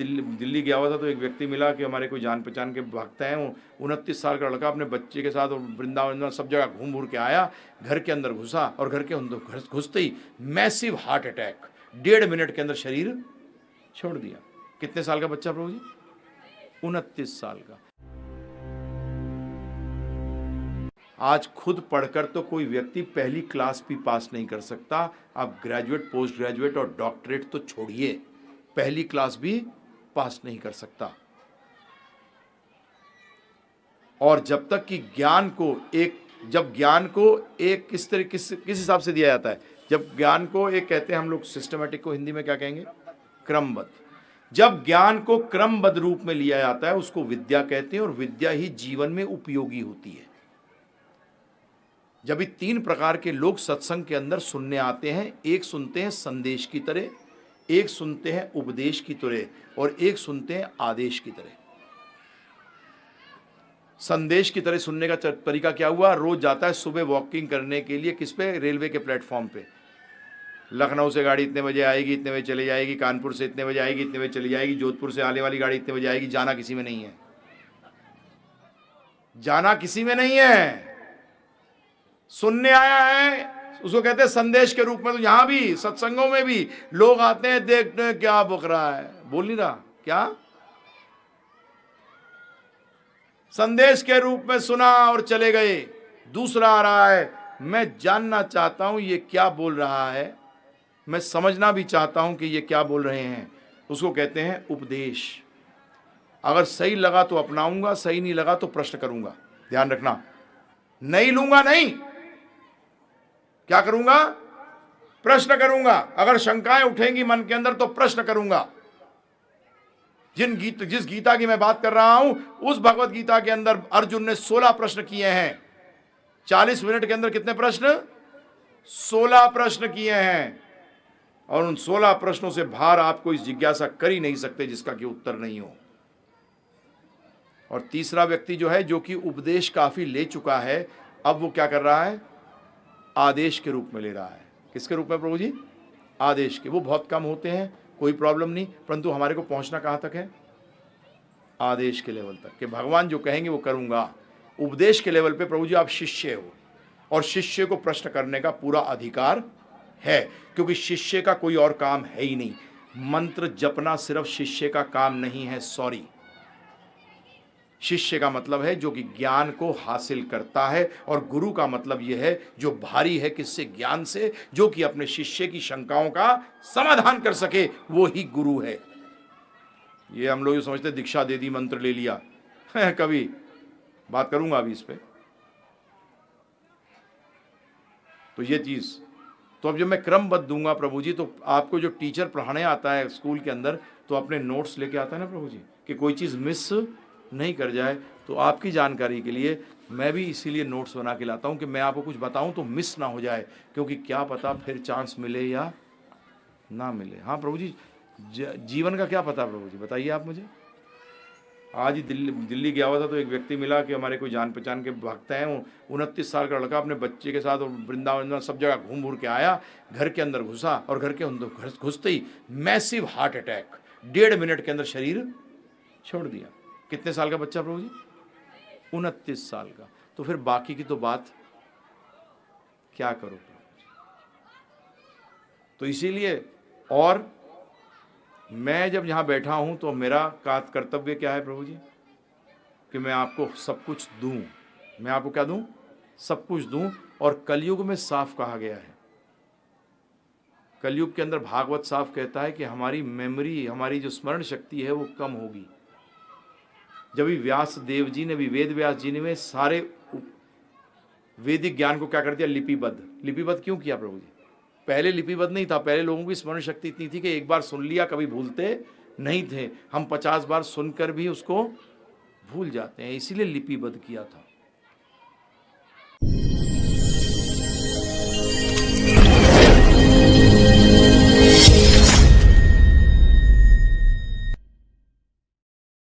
दिल्ली गया हुआ था तो एक व्यक्ति मिला कि हमारे कोई जान पहचान के भक्त हैं। वो 29 साल का लड़का अपने बच्चे के साथ वृंदावन सब जगह घूम घूर के आया, घर के अंदर घुसा और घर के अंदर घुसते ही मैसिव हार्ट अटैक, 1.5 मिनट के अंदर शरीर छोड़ दिया। कितने साल का बच्चा प्रभु जी? 29 साल का। आज खुद पढ़कर तो कोई व्यक्ति पहली क्लास भी पास नहीं कर सकता, आप ग्रेजुएट, पोस्ट ग्रेजुएट और डॉक्टरेट तो छोड़िए, पहली क्लास भी पास नहीं कर सकता। और जब तक कि ज्ञान को एक किस हिसाब से दिया जाता है, जब ज्ञान को एक कहते हैं हम लोग सिस्टमेटिक को हिंदी में क्या कहेंगे? क्रमबद्ध। जब ज्ञान को क्रमबद्ध रूप में लिया जाता है उसको विद्या कहते हैं, और विद्या ही जीवन में उपयोगी होती है। जब भी 3 प्रकार के लोग सत्संग के अंदर सुनने आते हैं, एक सुनते हैं संदेश की तरह, एक सुनते हैं उपदेश की तरह, और एक सुनते हैं आदेश की तरह। संदेश की तरह सुनने का तरीका क्या हुआ? रोज जाता है सुबह वॉकिंग करने के लिए, किस पे? रेलवे के प्लेटफॉर्म पे। लखनऊ से गाड़ी इतने बजे आएगी, इतने बजे चली जाएगी, कानपुर से इतने बजे आएगी, इतने बजे चली जाएगी, जोधपुर से आने वाली गाड़ी इतने बजे आएगी। जाना किसी में नहीं है, जाना किसी में नहीं है, सुनने आया है, उसको कहते हैं संदेश के रूप में। तो यहां भी सत्संगों में भी लोग आते हैं, देखते हैं क्या बक रहा है, बोल नहीं रहा क्या, संदेश के रूप में सुना और चले गए। दूसरा आ रहा है, मैं जानना चाहता हूं ये क्या बोल रहा है, मैं समझना भी चाहता हूं कि ये क्या बोल रहे हैं, उसको कहते हैं उपदेश। अगर सही लगा तो अपनाऊंगा, सही नहीं लगा तो प्रश्न करूंगा। ध्यान रखना, नहीं लूंगा नहीं, क्या करूंगा? प्रश्न करूंगा। अगर शंकाएं उठेंगी मन के अंदर तो प्रश्न करूंगा। जिस गीता की मैं बात कर रहा हूं, उस भगवत गीता के अंदर अर्जुन ने 16 प्रश्न किए हैं। 40 मिनट के अंदर कितने प्रश्न? 16 प्रश्न किए हैं। और उन 16 प्रश्नों से बाहर आपको इस जिज्ञासा कर ही नहीं सकते जिसका कि उत्तर नहीं हो। और तीसरा व्यक्ति जो है, जो कि उपदेश काफी ले चुका है, अब वो क्या कर रहा है? आदेश के रूप में ले रहा है। किसके रूप में प्रभु जी? आदेश के। वो बहुत कम होते हैं, कोई प्रॉब्लम नहीं, परंतु हमारे को पहुंचना कहां तक है? आदेश के लेवल तक, कि भगवान जो कहेंगे वो करूंगा। उपदेश के लेवल पे प्रभु जी आप शिष्य हो, और शिष्य को प्रश्न करने का पूरा अधिकार है, क्योंकि शिष्य का कोई और काम है ही नहीं। मंत्र जपना सिर्फ शिष्य का काम नहीं है, सॉरी। शिष्य का मतलब है जो कि ज्ञान को हासिल करता है, और गुरु का मतलब यह है जो भारी है किससे? ज्ञान से, जो कि अपने शिष्य की शंकाओं का समाधान कर सके, वो ही गुरु है। ये हम लोग समझते दीक्षा दे दी, मंत्र ले लिया कभी बात करूंगा अभी इस पे। तो ये चीज, तो अब जब मैं क्रमबद्ध दूंगा प्रभु जी, तो आपको जो टीचर पढ़ाने आता है स्कूल के अंदर, तो अपने नोट्स लेके आता है ना प्रभु जी, कि कोई चीज मिस नहीं कर जाए। तो आपकी जानकारी के लिए मैं भी इसीलिए नोट्स बना के लाता हूं कि मैं आपको कुछ बताऊं तो मिस ना हो जाए, क्योंकि क्या पता फिर चांस मिले या ना मिले। हाँ प्रभु जी, जीवन का क्या पता प्रभु जी, बताइए आप मुझे। आज ही दिल्ली गया हुआ था तो एक व्यक्ति मिला कि हमारे कोई जान पहचान के भक्त हैं। वो 29 साल का लड़का अपने बच्चे के साथ वृंदावन सब जगह घूम घूर के आया, घर के अंदर घुसा और घर के अंदर घुसते ही मैसिव हार्ट अटैक, 1.5 मिनट के अंदर शरीर छोड़ दिया। कितने साल का बच्चा प्रभु जी? 29 साल का। तो फिर बाकी की तो बात क्या करो प्रभु जी। तो इसीलिए, और मैं जब यहां बैठा हूं तो मेरा कर्तव्य क्या है प्रभु जी? कि मैं आपको सब कुछ दूं। मैं आपको क्या दूं? सब कुछ दूं। और कलयुग में साफ कहा गया है, कलयुग के अंदर भागवत साफ कहता है कि हमारी मेमोरी, हमारी जो स्मरण शक्ति है वो कम होगी। जब भी व्यास देव जी ने भी, वेद व्यास जी ने सारे वैदिक ज्ञान को क्या कर दिया? लिपिबद्ध। लिपिबद्ध क्यों किया प्रभु जी? पहले लिपिबद्ध नहीं था, पहले लोगों की स्मरण शक्ति इतनी थी कि एक बार सुन लिया कभी भूलते नहीं थे। हम 50 बार सुनकर भी उसको भूल जाते हैं, इसीलिए लिपिबद्ध किया था।